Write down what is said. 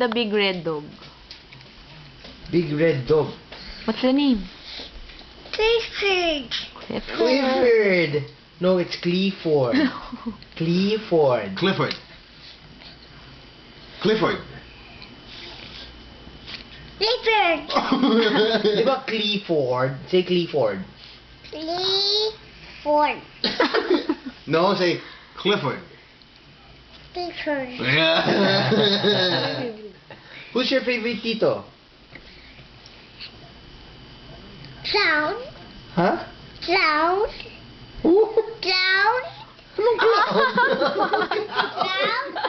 The big red dog. Big red dog. What's the name? Clifford. Clifford. No, it's Clifford. Clifford. Clifford. Clifford. Clifford. Di ba Clifford? Say Clifford. Clifford. No, say Clifford. Clifford. Yeah. Who's your favorite tito? Clown. Huh? Clown. Who? Clown. Anong clown? Clown.